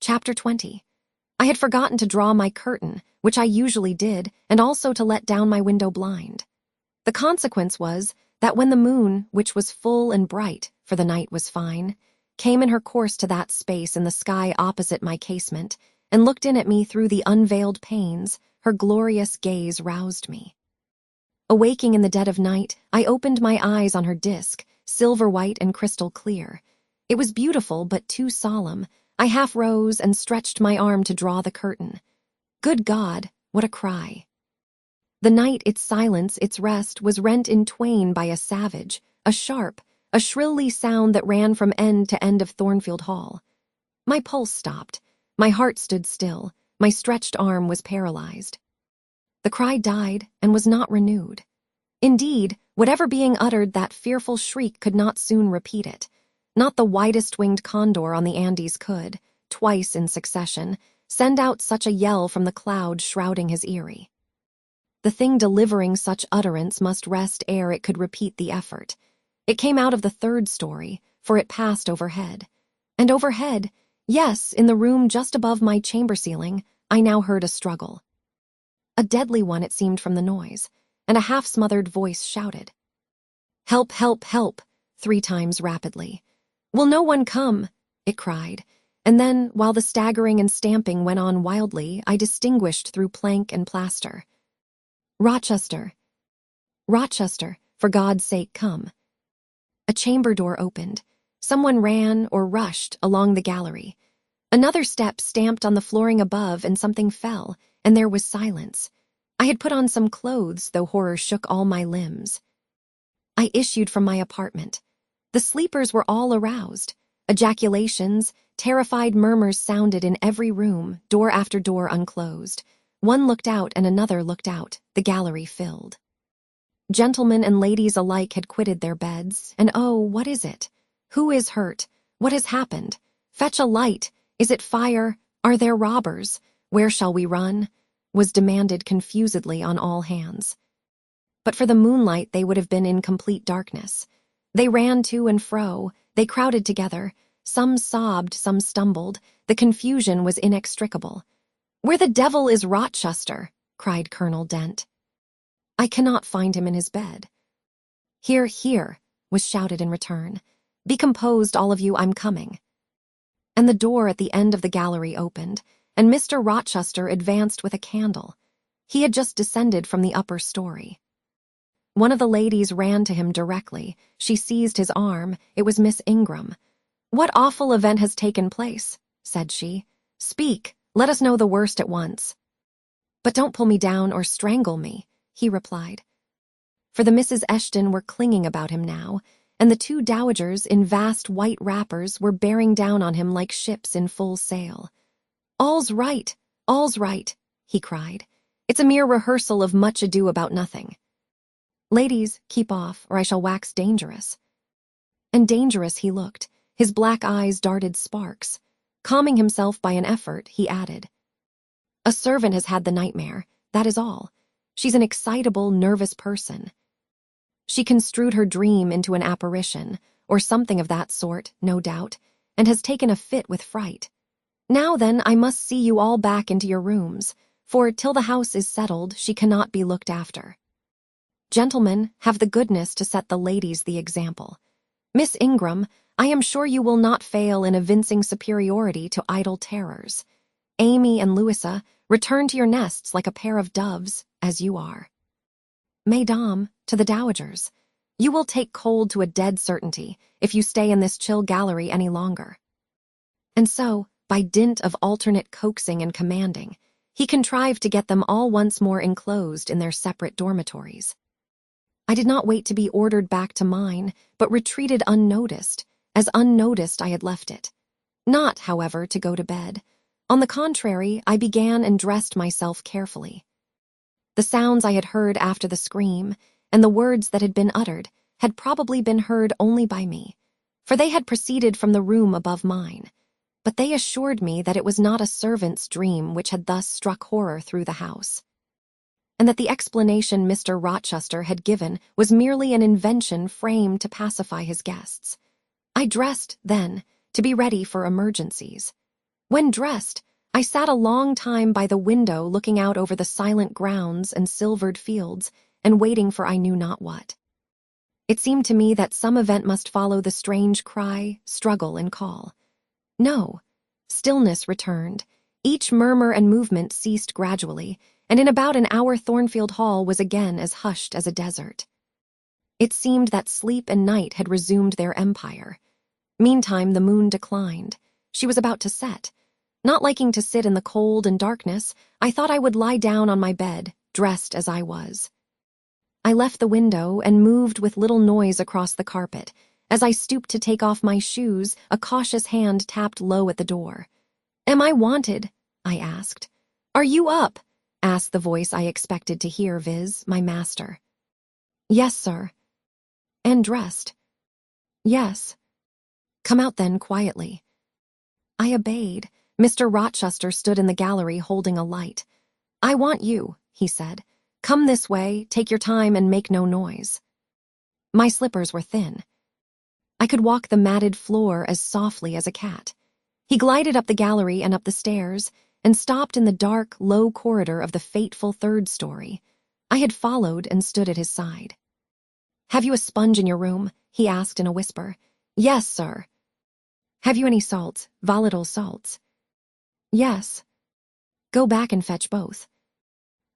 Chapter 20. I had forgotten to draw my curtain, which I usually did, and also to let down my window blind. The consequence was that when the moon, which was full and bright, for the night was fine, came in her course to that space in the sky opposite my casement, and looked in at me through the unveiled panes, her glorious gaze roused me. Awaking in the dead of night, I opened my eyes on her disk, silver-white and crystal clear. It was beautiful but too solemn. I half rose and stretched my arm to draw the curtain. Good God, what a cry! The night, its silence, its rest, was rent in twain by a savage, a sharp, a shrilly sound that ran from end to end of Thornfield Hall. My pulse stopped, my heart stood still, my stretched arm was paralyzed. The cry died and was not renewed. Indeed, whatever being uttered that fearful shriek could not soon repeat it. Not the widest-winged condor on the Andes could, twice in succession, send out such a yell from the cloud shrouding his eyrie. The thing delivering such utterance must rest ere it could repeat the effort. It came out of the third story, for it passed overhead. And overhead, yes, in the room just above my chamber ceiling, I now heard a struggle. A deadly one, it seemed, from the noise, and a half-smothered voice shouted. "Help, help, help," 3 times rapidly. "Will no one come?" it cried, and then, while the staggering and stamping went on wildly, I distinguished through plank and plaster. "Rochester! Rochester, for God's sake, come." A chamber door opened. Someone ran or rushed along the gallery. Another step stamped on the flooring above, and something fell, and there was silence. I had put on some clothes, though horror shook all my limbs. I issued from my apartment. The sleepers were all aroused. Ejaculations, terrified murmurs sounded in every room, door after door unclosed. One looked out and another looked out, the gallery filled. Gentlemen and ladies alike had quitted their beds, and oh, what is it? Who is hurt? What has happened? Fetch a light! Is it fire? Are there robbers? Where shall we run? Was demanded confusedly on all hands. But for the moonlight they would have been in complete darkness. They ran to and fro, they crowded together, some sobbed, some stumbled, the confusion was inextricable. "Where the devil is Rochester?" cried Colonel Dent. "I cannot find him in his bed." "Here, here," was shouted in return. "Be composed, all of you, I'm coming." And the door at the end of the gallery opened, and Mr. Rochester advanced with a candle. He had just descended from the upper story. One of the ladies ran to him directly. She seized his arm. It was Miss Ingram. "What awful event has taken place?" said she. "Speak, let us know the worst at once." "But don't pull me down or strangle me," he replied. For the Misses Eshton were clinging about him now, and the 2 dowagers in vast white wrappers were bearing down on him like ships in full sail. All's right, he cried. "It's a mere rehearsal of Much Ado About Nothing. Ladies, keep off, or I shall wax dangerous." And dangerous he looked. His black eyes darted sparks. Calming himself by an effort, he added, "A servant has had the nightmare, that is all. She's an excitable, nervous person. She construed her dream into an apparition, or something of that sort, no doubt, and has taken a fit with fright. Now then, I must see you all back into your rooms, for till the house is settled, she cannot be looked after. Gentlemen, have the goodness to set the ladies the example. Miss Ingram, I am sure you will not fail in evincing superiority to idle terrors. Amy and Louisa, return to your nests like a pair of doves, as you are. Mesdames, to the dowagers, you will take cold to a dead certainty if you stay in this chill gallery any longer." And so, by dint of alternate coaxing and commanding, he contrived to get them all once more enclosed in their separate dormitories. I did not wait to be ordered back to mine, but retreated unnoticed, as unnoticed I had left it. Not, however, to go to bed. On the contrary, I began and dressed myself carefully. The sounds I had heard after the scream, and the words that had been uttered, had probably been heard only by me, for they had proceeded from the room above mine. But they assured me that it was not a servant's dream which had thus struck horror through the house, and that the explanation Mr. Rochester had given was merely an invention framed to pacify his guests. I dressed, then, to be ready for emergencies. When dressed, I sat a long time by the window looking out over the silent grounds and silvered fields and waiting for I knew not what. It seemed to me that some event must follow the strange cry, struggle, and call. No. Stillness returned. Each murmur and movement ceased gradually, and in about an hour Thornfield Hall was again as hushed as a desert. It seemed that sleep and night had resumed their empire. Meantime, the moon declined. She was about to set. Not liking to sit in the cold and darkness, I thought I would lie down on my bed, dressed as I was. I left the window and moved with little noise across the carpet. As I stooped to take off my shoes, a cautious hand tapped low at the door. "Am I wanted?" I asked. "Are you up?" asked the voice I expected to hear, viz., my master. "Yes, sir." "And dressed?" "Yes." "Come out then, quietly." I obeyed. Mr. Rochester stood in the gallery holding a light. "I want you," he said. "Come this way, take your time, and make no noise." My slippers were thin. I could walk the matted floor as softly as a cat. He glided up the gallery and up the stairs, and stopped in the dark, low corridor of the fateful third story. I had followed and stood at his side. "Have you a sponge in your room?" he asked in a whisper. "Yes, sir." "Have you any salts, volatile salts?" "Yes." "Go back and fetch both."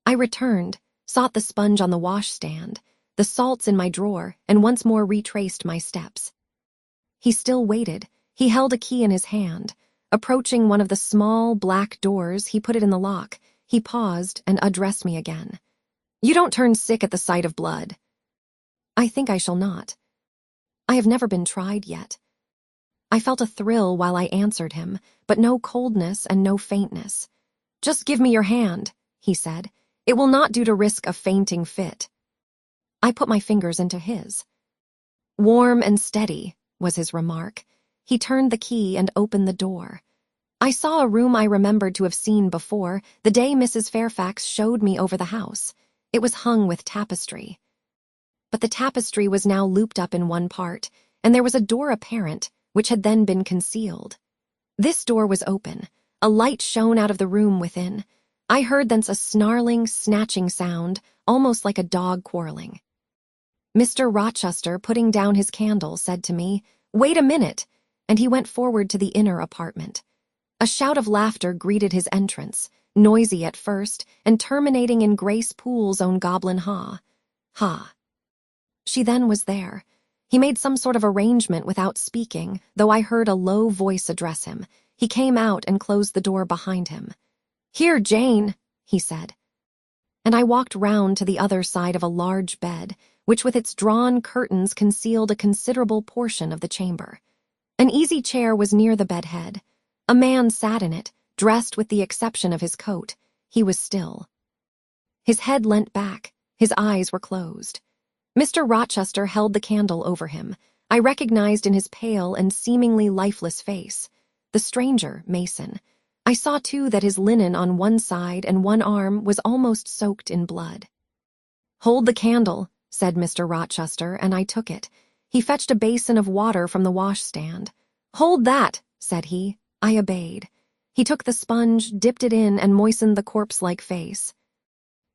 I returned, sought the sponge on the washstand, the salts in my drawer, and once more retraced my steps. He still waited. He held a key in his hand. Approaching one of the small, black doors, he put it in the lock. He paused and addressed me again. "You don't turn sick at the sight of blood." "I think I shall not. I have never been tried yet." I felt a thrill while I answered him, but no coldness and no faintness. "Just give me your hand," he said. "It will not do to risk a fainting fit." I put my fingers into his. "Warm and steady," was his remark. He turned the key and opened the door. I saw a room I remembered to have seen before, the day Mrs. Fairfax showed me over the house. It was hung with tapestry. But the tapestry was now looped up in one part, and there was a door apparent, which had then been concealed. This door was open. A light shone out of the room within. I heard thence a snarling, snatching sound, almost like a dog quarreling. Mr. Rochester, putting down his candle, said to me, "Wait a minute," and he went forward to the inner apartment. A shout of laughter greeted his entrance, noisy at first, and terminating in Grace Poole's own goblin ha. Ha. She then was there. He made some sort of arrangement without speaking, though I heard a low voice address him. He came out and closed the door behind him. "Here, Jane," he said. And I walked round to the other side of a large bed, which with its drawn curtains concealed a considerable portion of the chamber. An easy chair was near the bed head. A man sat in it, dressed with the exception of his coat. He was still. His head leant back. His eyes were closed. Mr. Rochester held the candle over him. I recognized in his pale and seemingly lifeless face the stranger, Mason. I saw, too, that his linen on one side and one arm was almost soaked in blood. "Hold the candle," said Mr. Rochester, and I took it. He fetched a basin of water from the washstand. "Hold that," said he. I obeyed. He took the sponge, dipped it in, and moistened the corpse-like face.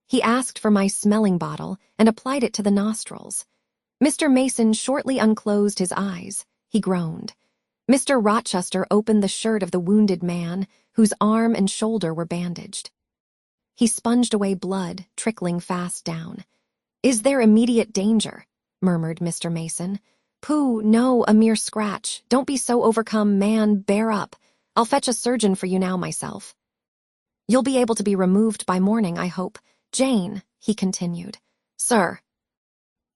He asked for my smelling bottle and applied it to the nostrils. Mr. Mason shortly unclosed his eyes. He groaned. Mr. Rochester opened the shirt of the wounded man, whose arm and shoulder were bandaged. He sponged away blood, trickling fast down. "Is there immediate danger?" murmured Mr. Mason. "Pooh, no, a mere scratch. Don't be so overcome, man, bear up. I'll fetch a surgeon for you now myself. You'll be able to be removed by morning, I hope. Jane," he continued. "Sir,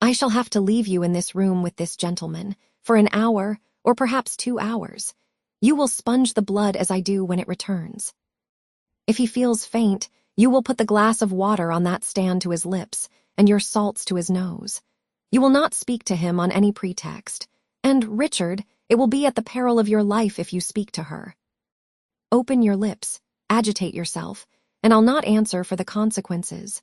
I shall have to leave you in this room with this gentleman for an hour or perhaps 2 hours. You will sponge the blood as I do when it returns. If he feels faint, you will put the glass of water on that stand to his lips and your salts to his nose. You will not speak to him on any pretext. And, Richard, it will be at the peril of your life if you speak to her. Open your lips, agitate yourself, and I'll not answer for the consequences."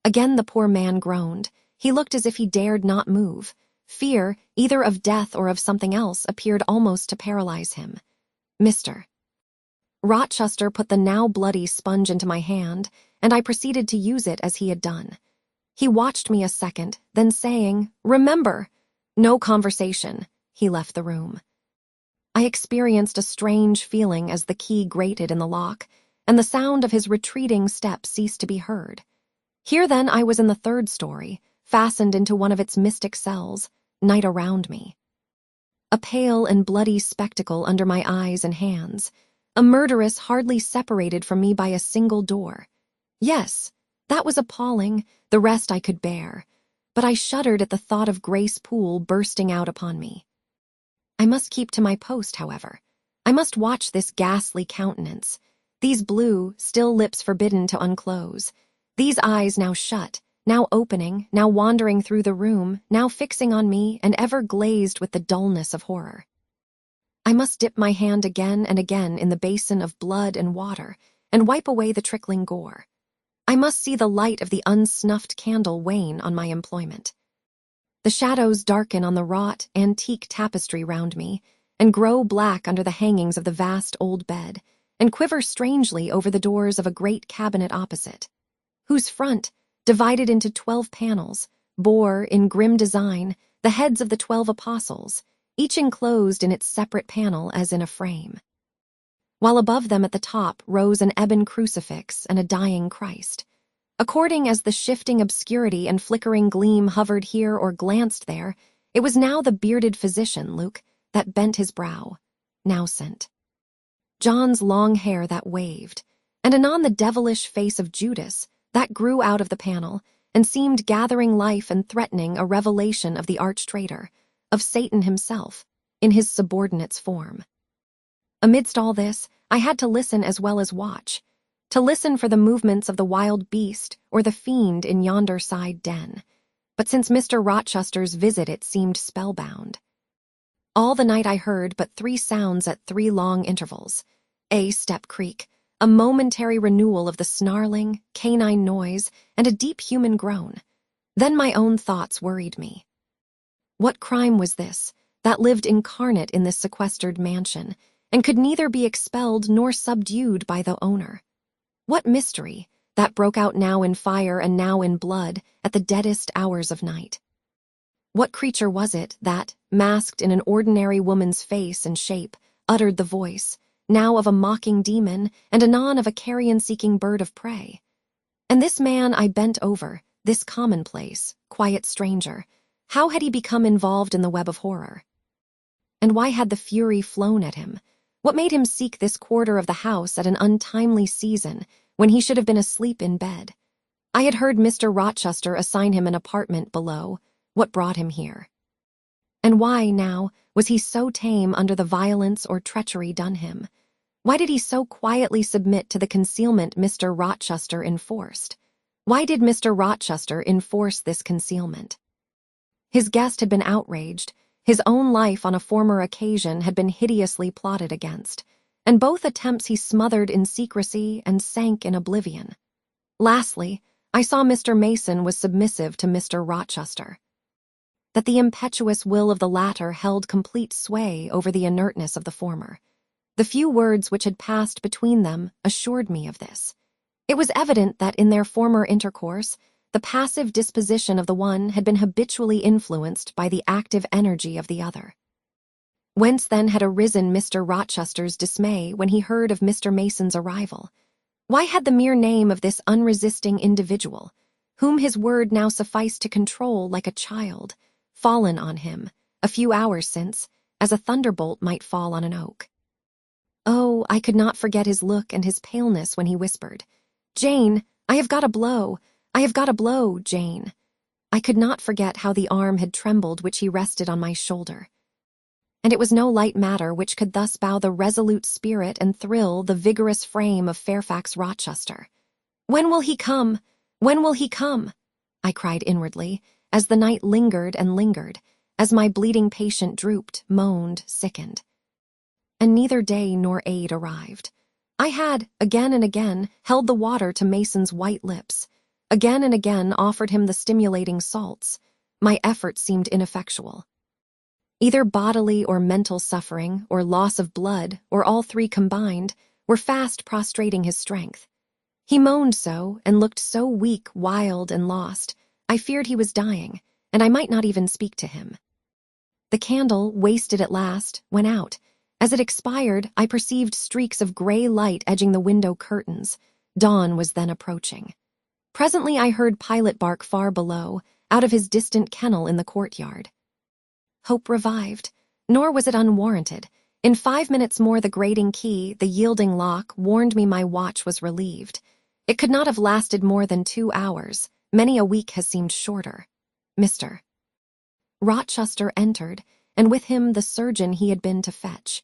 Again the poor man groaned. He looked as if he dared not move. Fear, either of death or of something else, appeared almost to paralyze him. "Mr. Rochester put the now bloody sponge into my hand, and I proceeded to use it as he had done. He watched me a second, then saying, "Remember!" No conversation. He left the room. I experienced a strange feeling as the key grated in the lock, and the sound of his retreating steps ceased to be heard. Here then I was in the third story, fastened into one of its mystic cells, night around me. A pale and bloody spectacle under my eyes and hands, a murderess hardly separated from me by a single door. Yes, that was appalling, the rest I could bear, but I shuddered at the thought of Grace Poole bursting out upon me. I must keep to my post, however. I must watch this ghastly countenance, these blue, still lips forbidden to unclose, these eyes now shut, now opening, now wandering through the room, now fixing on me and ever glazed with the dullness of horror. I must dip my hand again and again in the basin of blood and water and wipe away the trickling gore. I must see the light of the unsnuffed candle wane on my employment. The shadows darken on the wrought, antique tapestry round me and grow black under the hangings of the vast old bed and quiver strangely over the doors of a great cabinet opposite, whose front, divided into 12 panels, bore, in grim design, the heads of the 12 apostles, each enclosed in its separate panel as in a frame. While above them at the top rose an ebon crucifix and a dying Christ. According as the shifting obscurity and flickering gleam hovered here or glanced there, it was now the bearded physician, Luke, that bent his brow, now sent. John's long hair that waved, and anon the devilish face of Judas that grew out of the panel and seemed gathering life and threatening a revelation of the arch-traitor, of Satan himself, in his subordinate's form. Amidst all this, I had to listen as well as watch, to listen for the movements of the wild beast or the fiend in yonder side den. But since Mr. Rochester's visit it seemed spellbound. All the night I heard but 3 sounds at 3 long intervals. A step creak, a momentary renewal of the snarling, canine noise, and a deep human groan. Then my own thoughts worried me. What crime was this, that lived incarnate in this sequestered mansion, and could neither be expelled nor subdued by the owner? What mystery, that broke out now in fire and now in blood at the deadest hours of night? What creature was it that, masked in an ordinary woman's face and shape, uttered the voice, now of a mocking demon and anon of a carrion-seeking bird of prey? And this man I bent over, this commonplace, quiet stranger, how had he become involved in the web of horror? And why had the fury flown at him? What made him seek this quarter of the house at an untimely season, when he should have been asleep in bed? I had heard Mr. Rochester assign him an apartment below. What brought him here? And why, now, was he so tame under the violence or treachery done him? Why did he so quietly submit to the concealment Mr. Rochester enforced? Why did Mr. Rochester enforce this concealment? His guest had been outraged. His own life on a former occasion had been hideously plotted against, and both attempts he smothered in secrecy and sank in oblivion. Lastly, I saw Mr. Mason was submissive to Mr. Rochester, that the impetuous will of the latter held complete sway over the inertness of the former. The few words which had passed between them assured me of this. It was evident that in their former intercourse, the passive disposition of the one had been habitually influenced by the active energy of the other. Whence then had arisen Mr. Rochester's dismay when he heard of Mr. Mason's arrival? Why had the mere name of this unresisting individual, whom his word now sufficed to control like a child, fallen on him, a few hours since, as a thunderbolt might fall on an oak? Oh, I could not forget his look and his paleness when he whispered, "Jane, I have got a blow. I have got a blow, Jane." I could not forget how the arm had trembled which he rested on my shoulder. And it was no light matter which could thus bow the resolute spirit and thrill the vigorous frame of Fairfax Rochester. "When will he come? When will he come?" I cried inwardly, as the night lingered and lingered, as my bleeding patient drooped, moaned, sickened. And neither day nor aid arrived. I had, again and again, held the water to Mason's white lips, again and again offered him the stimulating salts. My efforts seemed ineffectual. Either bodily or mental suffering, or loss of blood, or all 3 combined, were fast prostrating his strength. He moaned so and looked so weak, wild, and lost, I feared he was dying, and I might not even speak to him. The candle, wasted at last, went out. As it expired, I perceived streaks of gray light edging the window curtains. Dawn was then approaching. Presently I heard Pilot bark far below, out of his distant kennel in the courtyard. Hope revived, nor was it unwarranted. In 5 minutes more the grating key, the yielding lock, warned me my watch was relieved. It could not have lasted more than 2 hours. Many a week has seemed shorter. Mr. Rochester entered, and with him the surgeon he had been to fetch.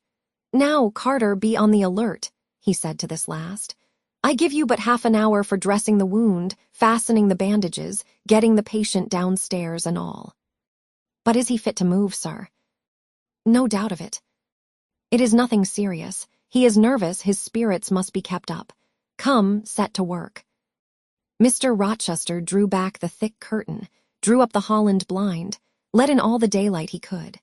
"Now, Carter, be on the alert," he said to this last. "I give you but half an hour for dressing the wound, fastening the bandages, getting the patient downstairs and all." "But is he fit to move, sir?" "No doubt of it. It is nothing serious. He is nervous, his spirits must be kept up. Come, set to work." Mr. Rochester drew back the thick curtain, drew up the Holland blind, let in all the daylight he could.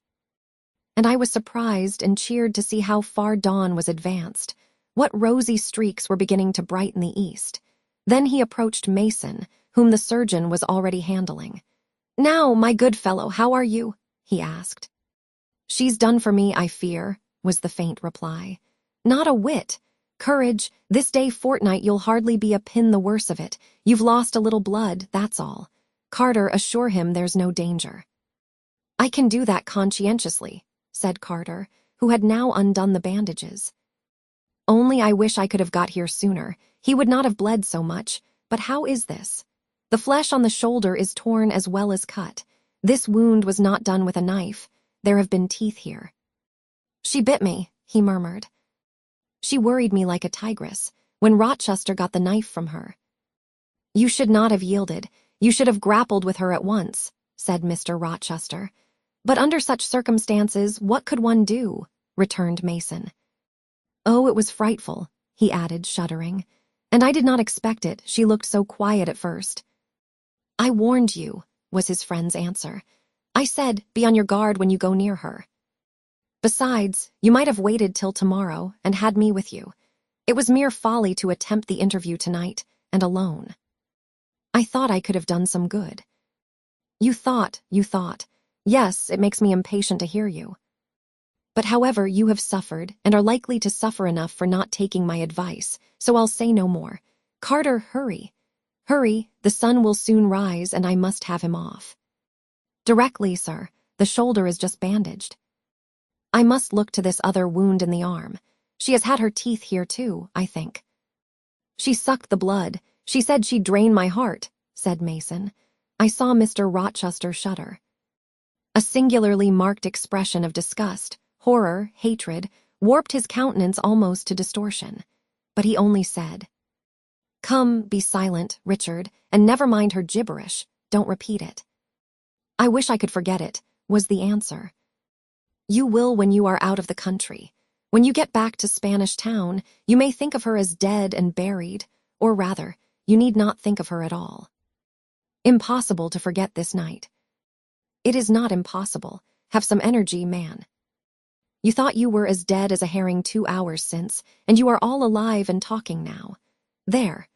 And I was surprised and cheered to see how far dawn was advanced, what rosy streaks were beginning to brighten the east. Then he approached Mason, whom the surgeon was already handling. "Now, my good fellow, how are you?" he asked. "She's done for me, I fear," was the faint reply. "Not a whit. Courage, this day fortnight you'll hardly be a pin the worse of it. You've lost a little blood, that's all. Carter, assure him there's no danger." "I can do that conscientiously," said Carter, who had now undone the bandages. "Only I wish I could have got here sooner. He would not have bled so much. But how is this? The flesh on the shoulder is torn as well as cut. This wound was not done with a knife. There have been teeth here." "She bit me," he murmured. "She worried me like a tigress, when Rochester got the knife from her." "You should not have yielded. You should have grappled with her at once," said Mr. Rochester. "But under such circumstances, what could one do?" returned Mason. "Oh, it was frightful," he added, shuddering. "And I did not expect it. She looked so quiet at first." "I warned you," was his friend's answer. "I said, be on your guard when you go near her. Besides, you might have waited till tomorrow and had me with you. It was mere folly to attempt the interview tonight, and alone. I thought I could have done some good." You thought. Yes, it makes me impatient to hear you. But however, you have suffered, and are likely to suffer enough for not taking my advice, so I'll say no more. Carter, hurry. Hurry, the sun will soon rise, and I must have him off. Directly, sir. The shoulder is just bandaged. I must look to this other wound in the arm. She has had her teeth here too, I think. She sucked the blood. She said she'd drain my heart, said Mason. I saw Mr. Rochester shudder. A singularly marked expression of disgust, horror, hatred, warped his countenance almost to distortion. But he only said, "Come, be silent, Richard, and never mind her gibberish. Don't repeat it." "I wish I could forget it," was the answer. "You will when you are out of the country. When you get back to Spanish Town, you may think of her as dead and buried, or rather, you need not think of her at all. Impossible to forget this night." "It is not impossible. Have some energy, man. You thought you were as dead as a herring 2 hours since, and you are all alive and talking now. There.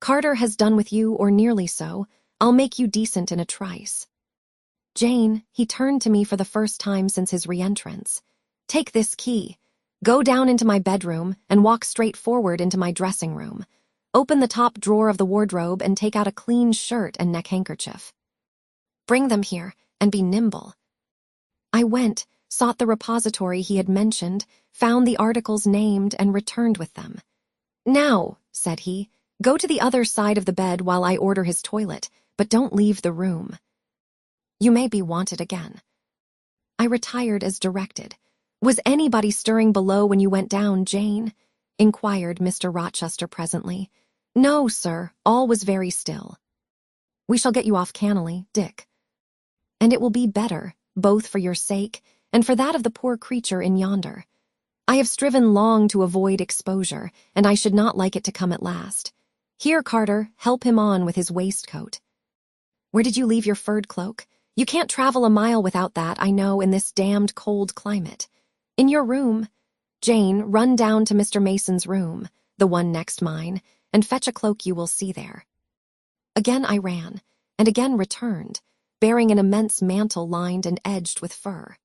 Carter has done with you, or nearly so. I'll make you decent in a trice. Jane," he turned to me for the first time since his re-entrance, "take this key. Go down into my bedroom and walk straight forward into my dressing room. Open the top drawer of the wardrobe and take out a clean shirt and neck handkerchief. Bring them here, and be nimble." I went, sought the repository he had mentioned, found the articles named, and returned with them. "Now," said he, "go to the other side of the bed while I order his toilet, but don't leave the room. You may be wanted again." I retired as directed. "Was anybody stirring below when you went down, Jane?" inquired Mr. Rochester presently. "No, sir, all was very still." "We shall get you off cannily, Dick. And it will be better, both for your sake and for that of the poor creature in yonder. I have striven long to avoid exposure, and I should not like it to come at last. Here, Carter, help him on with his waistcoat. Where did you leave your furred cloak? You can't travel a mile without that, I know, in this damned cold climate. In your room. Jane, run down to Mr. Mason's room, the one next mine, and fetch a cloak you will see there. Again I ran, and again returned, bearing an immense mantle lined and edged with fur.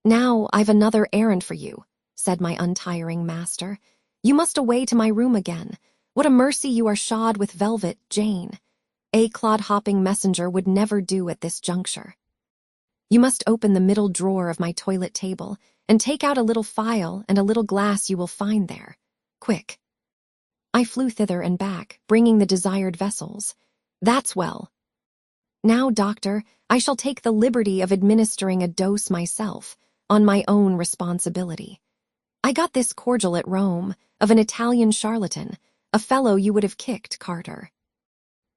Now I've another errand for you, said my untiring master. You must away to my room again. What a mercy you are shod with velvet, Jane. A clod-hopping messenger would never do at this juncture. You must open the middle drawer of my toilet table and take out a little phial and a little glass you will find there. Quick. I flew thither and back, bringing the desired vessels. That's well. Now, doctor, I shall take the liberty of administering a dose myself, on my own responsibility. I got this cordial at Rome, of an Italian charlatan, a fellow you would have kicked, Carter.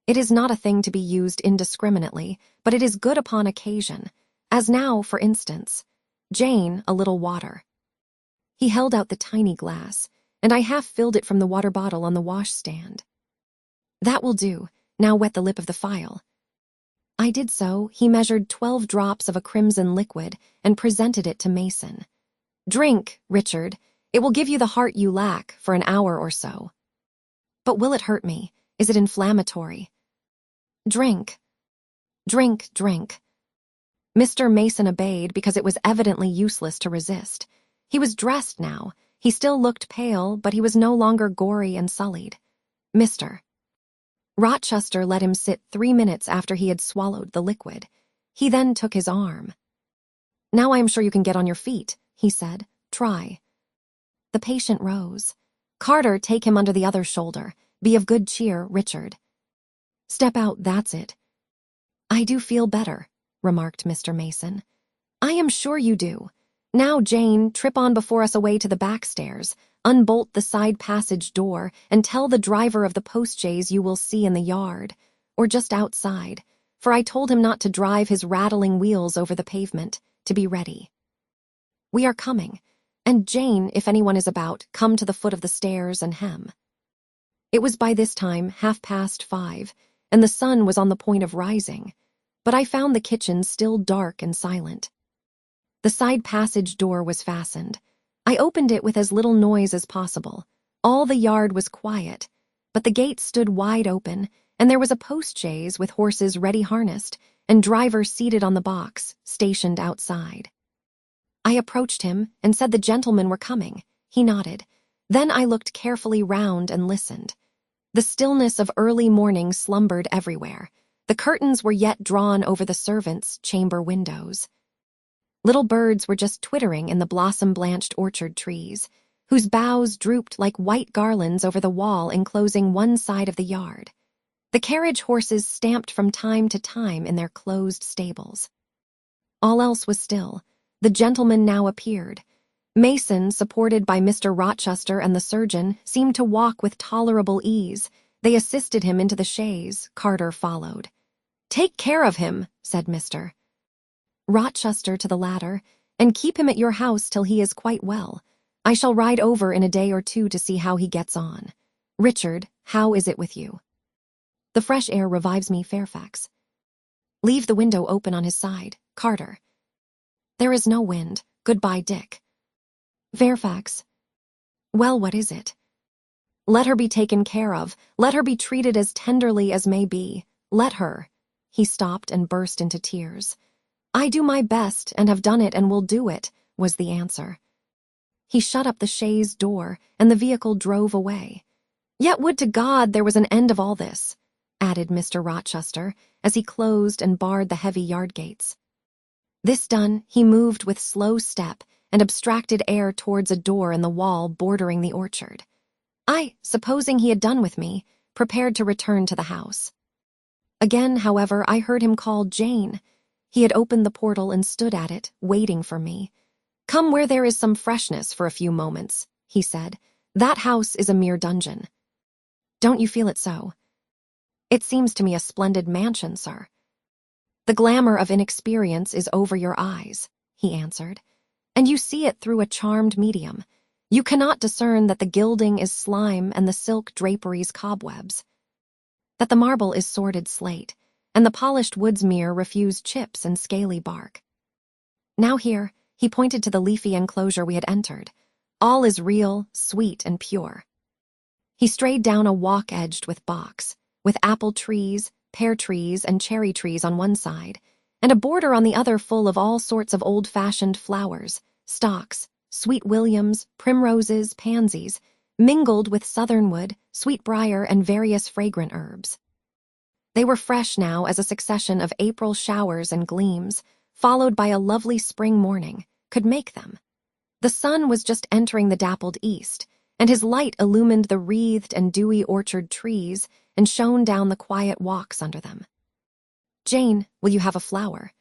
It is not a thing to be used indiscriminately, but it is good upon occasion, as now, for instance. Jane, a little water. He held out the tiny glass, and I half filled it from the water bottle on the washstand. That will do. Now wet the lip of the phial. I did so. He measured 12 drops of a crimson liquid and presented it to Mason. Drink, Richard. It will give you the heart you lack for an hour or so. But will it hurt me? Is it inflammatory? Drink. Drink, drink. Mr. Mason obeyed because it was evidently useless to resist. He was dressed now. He still looked pale, but he was no longer gory and sullied. Mr. Rochester let him sit 3 minutes after he had swallowed the liquid. He then took his arm. Now I am sure you can get on your feet, he said. Try. The patient rose. Carter, take him under the other shoulder. Be of good cheer, Richard. Step out, that's it. I do feel better, remarked Mr. Mason. I am sure you do. Now, Jane, trip on before us away to the back stairs, unbolt the side passage door, and tell the driver of the postchaise you will see in the yard, or just outside, for I told him not to drive his rattling wheels over the pavement, to be ready. We are coming, and Jane, if anyone is about, come to the foot of the stairs and hem. It was by this time 5:30, and the sun was on the point of rising, but I found the kitchen still dark and silent. The side passage door was fastened. I opened it with as little noise as possible. All the yard was quiet, but the gate stood wide open, and there was a postchaise with horses ready harnessed, and driver seated on the box, stationed outside. I approached him and said the gentlemen were coming. He nodded. Then I looked carefully round and listened. The stillness of early morning slumbered everywhere. The curtains were yet drawn over the servants' chamber windows. Little birds were just twittering in the blossom-blanched orchard trees, whose boughs drooped like white garlands over the wall enclosing one side of the yard. The carriage horses stamped from time to time in their closed stables. All else was still. The gentleman now appeared. Mason, supported by Mr. Rochester and the surgeon, seemed to walk with tolerable ease. They assisted him into the chaise. Carter followed. "Take care of him," said Mr. Rochester to the latter, "and keep him at your house till he is quite well. I shall ride over in a day or two to see how he gets on. Richard, how is it with you?" "The fresh air revives me, Fairfax." "Leave the window open on his side, Carter." "There is no wind. Goodbye, Dick." "Fairfax." "Well, what is it?" "Let her be taken care of. Let her be treated as tenderly as may be. Let her—" He stopped and burst into tears. "I do my best, and have done it, and will do it," was the answer. He shut up the chaise door, and the vehicle drove away. "Yet would to God there was an end of all this," added Mr. Rochester, as he closed and barred the heavy yard gates. This done, he moved with slow step and abstracted air towards a door in the wall bordering the orchard. I, supposing he had done with me, prepared to return to the house. Again, however, I heard him call Jane. He had opened the portal and stood at it, waiting for me. "Come where there is some freshness for a few moments," he said. "That house is a mere dungeon." "Don't you feel it so?" "It seems to me a splendid mansion, sir." "The glamour of inexperience is over your eyes," he answered, "and you see it through a charmed medium. You cannot discern that the gilding is slime and the silk draperies cobwebs, that the marble is sordid slate, and the polished wood's mirror refused chips and scaly bark. Now here," he pointed to the leafy enclosure we had entered, All is real, sweet, and pure. He strayed down a walk edged with box, with apple trees, pear trees, and cherry trees on one side, and a border on the other full of all sorts of old-fashioned flowers, stocks, sweet williams, primroses, pansies, mingled with southernwood, sweetbriar, and various fragrant herbs. They were fresh now as a succession of April showers and gleams, followed by a lovely spring morning, could make them. The sun was just entering the dappled east, and his light illumined the wreathed and dewy orchard trees and shone down the quiet walks under them. "Jane, will you have a flower?"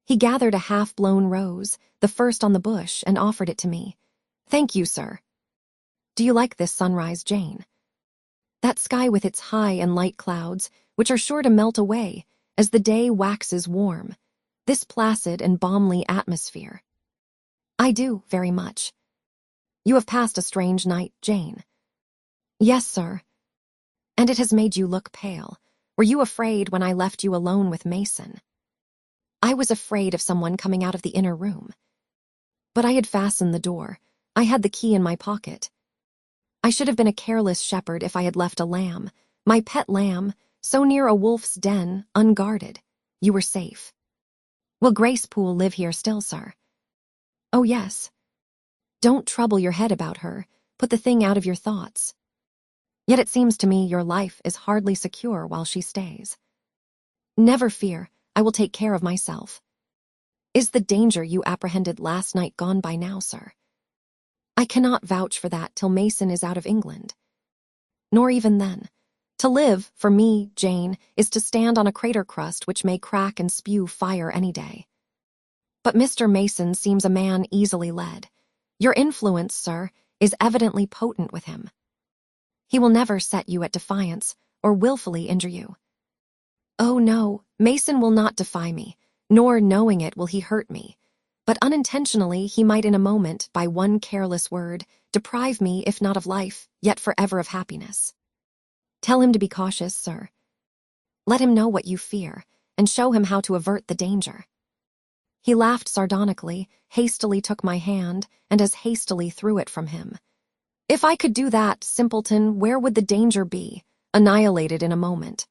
He gathered a half-blown rose, the first on the bush, and offered it to me. "Thank you, sir." "Do you like this sunrise, Jane? That sky with its high and light clouds, which are sure to melt away as the day waxes warm, this placid and balmy atmosphere." "I do, very much." "You have passed a strange night, Jane." "Yes, sir." "And it has made you look pale. Were you afraid when I left you alone with Mason?" "I was afraid of someone coming out of the inner room. But I had fastened the door. I had the key in my pocket. I should have been a careless shepherd if I had left a lamb, my pet lamb, so near a wolf's den, unguarded. You were safe." "Will Grace Poole live here still, sir?" "Oh, yes." "Don't trouble your head about her. Put the thing out of your thoughts. Yet it seems to me your life is hardly secure while she stays." "Never fear, I will take care of myself." "Is the danger you apprehended last night gone by now, sir?" "I cannot vouch for that till Mason is out of England." "Nor even then. To live, for me, Jane, is to stand on a crater crust which may crack and spew fire any day. But Mr. Mason seems a man easily led. Your influence, sir, is evidently potent with him. He will never set you at defiance or willfully injure you." "Oh, no, Mason will not defy me, nor, knowing it, will he hurt me. But unintentionally he might in a moment, by one careless word, deprive me, if not of life, yet forever of happiness. Tell him to be cautious, sir. Let him know what you fear, and show him how to avert the danger." He laughed sardonically, hastily took my hand, and as hastily threw it from him. "If I could do that, simpleton, where would the danger be? Annihilated in a moment.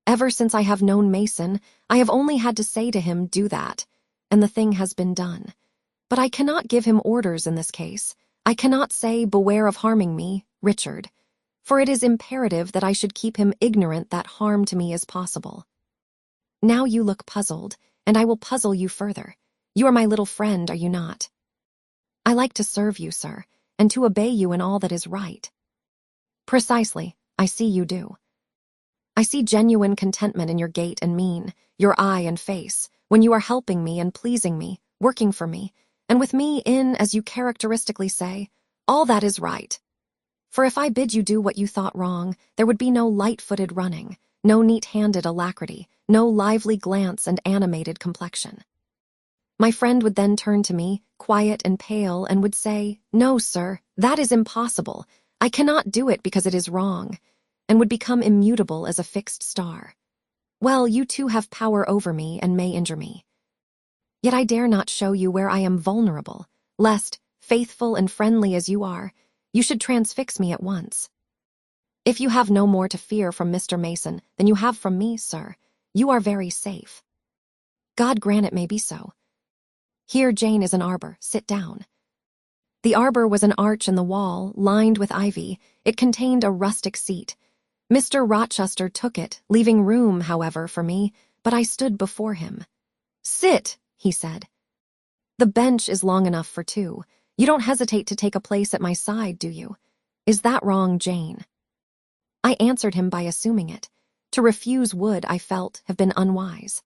Ever since I have known Mason, I have only had to say to him, 'Do that,' and the thing has been done. But I cannot give him orders in this case. I cannot say, 'Beware of harming me, Richard,' for it is imperative that I should keep him ignorant that harm to me is possible. Now you look puzzled, and I will puzzle you further. You are my little friend, are you not? I like to serve you, sir, and to obey you in all that is right." "Precisely, I see you do. I see genuine contentment in your gait and mien, your eye and face, when you are helping me and pleasing me, working for me, and with me in, as you characteristically say, all that is right. For if I bid you do what you thought wrong, there would be no light-footed running, no neat-handed alacrity, no lively glance and animated complexion. My friend would then turn to me, quiet and pale, and would say, 'No, sir, that is impossible. I cannot do it because it is wrong,' and would become immutable as a fixed star. Well, you too have power over me and may injure me. Yet I dare not show you where I am vulnerable, lest, faithful and friendly as you are, you should transfix me at once. If you have no more to fear from Mr. Mason than you have from me, sir, you are very safe. God grant it may be so. Here, Jane, is an arbor. Sit down." The arbor was an arch in the wall, lined with ivy. It contained a rustic seat. Mr. Rochester took it, leaving room, however, for me, but I stood before him. "Sit," he said. "The bench is long enough for two. You don't hesitate to take a place at my side, do you? Is that wrong, Jane?" I answered him by assuming it. To refuse would, I felt, have been unwise.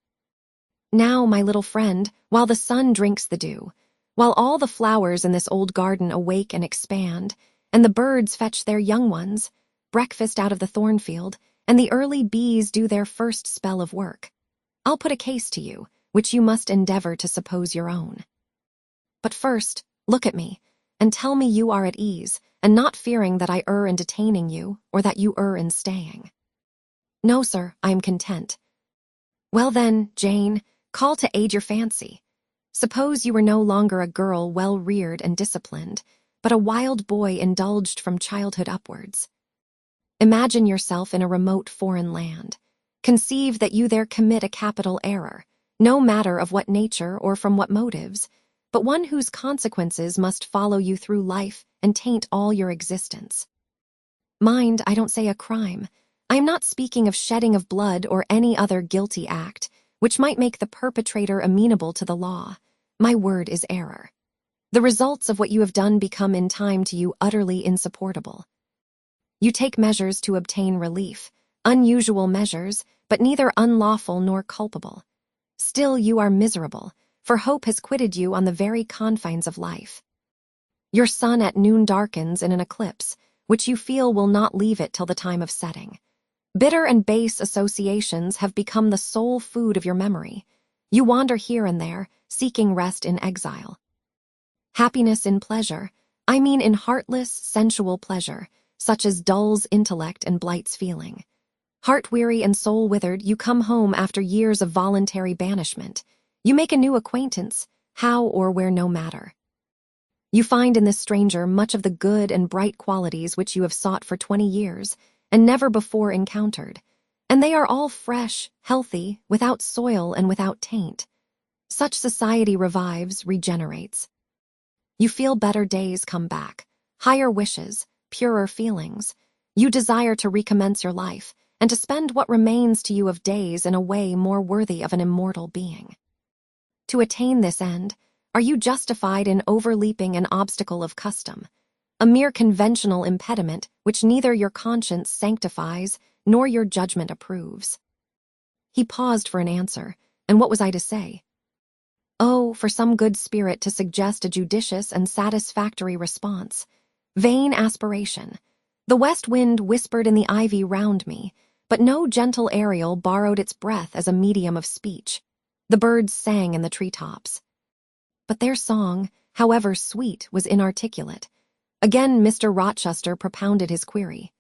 "Now, my little friend, while the sun drinks the dew, while all the flowers in this old garden awake and expand, and the birds fetch their young ones, breakfast out of the thornfield, and the early bees do their first spell of work, I'll put a case to you, which you must endeavor to suppose your own. But first, look at me, and tell me you are at ease, and not fearing that I err in detaining you, or that you err in staying." "No, sir, I am content." "Well then, Jane, call to aid your fancy. Suppose you were no longer a girl well reared and disciplined, but a wild boy indulged from childhood upwards. Imagine yourself in a remote foreign land. Conceive that you there commit a capital error, no matter of what nature or from what motives, but one whose consequences must follow you through life and taint all your existence. Mind, I don't say a crime. I am not speaking of shedding of blood or any other guilty act, which might make the perpetrator amenable to the law. My word is error. The results of what you have done become in time to you utterly insupportable. You take measures to obtain relief, unusual measures, but neither unlawful nor culpable. Still you are miserable, for hope has quitted you on the very confines of life. Your sun at noon darkens in an eclipse, which you feel will not leave it till the time of setting. Bitter and base associations have become the sole food of your memory. You wander here and there, seeking rest in exile. Happiness in pleasure, I mean in heartless, sensual pleasure, such as dulls intellect and blights feeling. Heart-weary and soul-withered, you come home after years of voluntary banishment. You make a new acquaintance, how or where no matter. You find in this stranger much of the good and bright qualities which you have sought for 20 years, and never before encountered, and they are all fresh, healthy, without soil and without taint. Such society revives, regenerates. You feel better days come back, higher wishes, purer feelings. You desire to recommence your life, and to spend what remains to you of days in a way more worthy of an immortal being. To attain this end, are you justified in overleaping an obstacle of custom, a mere conventional impediment which neither your conscience sanctifies nor your judgment approves? He paused for an answer, and what was I to say? Oh, for some good spirit to suggest a judicious and satisfactory response. Vain aspiration. The west wind whispered in the ivy round me, but no gentle Ariel borrowed its breath as a medium of speech. The birds sang in the treetops. But their song, however sweet, was inarticulate. Again Mr. Rochester propounded his query.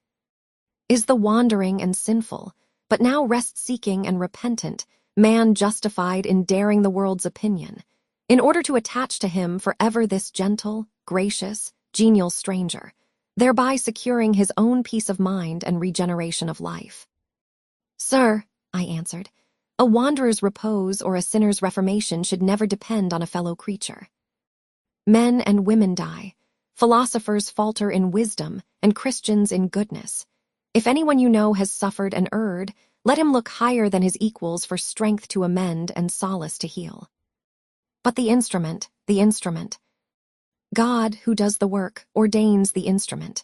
Is the wandering and sinful, but now rest-seeking and repentant, man justified in daring the world's opinion, in order to attach to him forever this gentle, gracious, genial stranger, thereby securing his own peace of mind and regeneration of life? Sir, I answered, a wanderer's repose or a sinner's reformation should never depend on a fellow creature. Men and women die, philosophers falter in wisdom, and Christians in goodness. If anyone you know has suffered and erred, let him look higher than his equals for strength to amend and solace to heal. But the instrument. God, who does the work, ordains the instrument.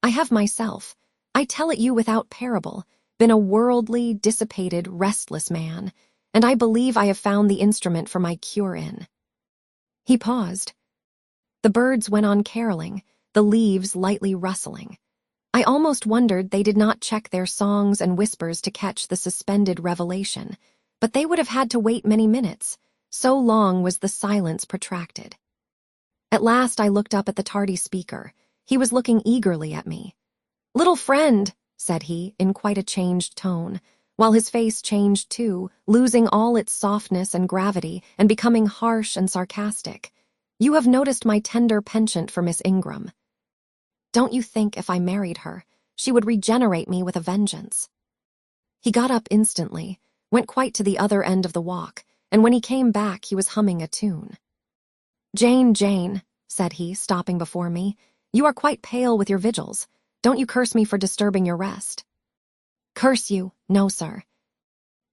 I have myself, I tell it you without parable, been a worldly, dissipated, restless man, and I believe I have found the instrument for my cure in. He paused. The birds went on caroling, the leaves lightly rustling. I almost wondered they did not check their songs and whispers to catch the suspended revelation, but they would have had to wait many minutes, so long was the silence protracted. At last I looked up at the tardy speaker. He was looking eagerly at me. "Little friend," said he, in quite a changed tone, while his face changed too, losing all its softness and gravity and becoming harsh and sarcastic. "You have noticed my tender penchant for Miss Ingram. Don't you think if I married her, she would regenerate me with a vengeance?" He got up instantly, went quite to the other end of the walk, and when he came back he was humming a tune. Jane, said he, stopping before me, you are quite pale with your vigils. Don't you curse me for disturbing your rest." "Curse you? No, sir."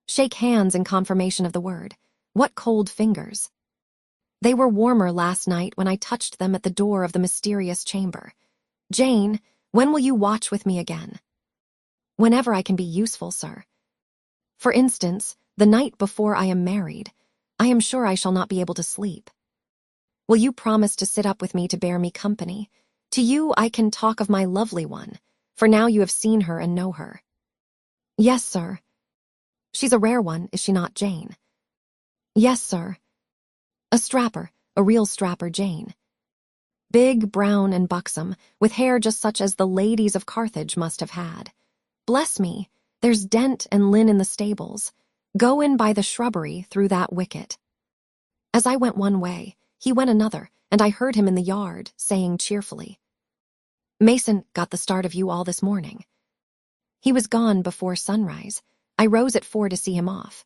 "Shake hands in confirmation of the word. What cold fingers." "They were warmer last night when I touched them at the door of the mysterious chamber. Jane, when will you watch with me again?" "Whenever I can be useful, sir. For instance, the night before I am married. I am sure I shall not be able to sleep. Will you promise to sit up with me to bear me company? To you I can talk of my lovely one, for now you have seen her and know her." "Yes, sir." "She's a rare one, is she not, Jane?" "Yes, sir." "A strapper, a real strapper, Jane. Big, brown, and buxom, with hair just such as the ladies of Carthage must have had. Bless me, there's Dent and Lynn in the stables. Go in by the shrubbery through that wicket." As I went one way, he went another, and I heard him in the yard, saying cheerfully, "Mason got the start of you all this morning." He was gone before sunrise. I rose at 4 to see him off.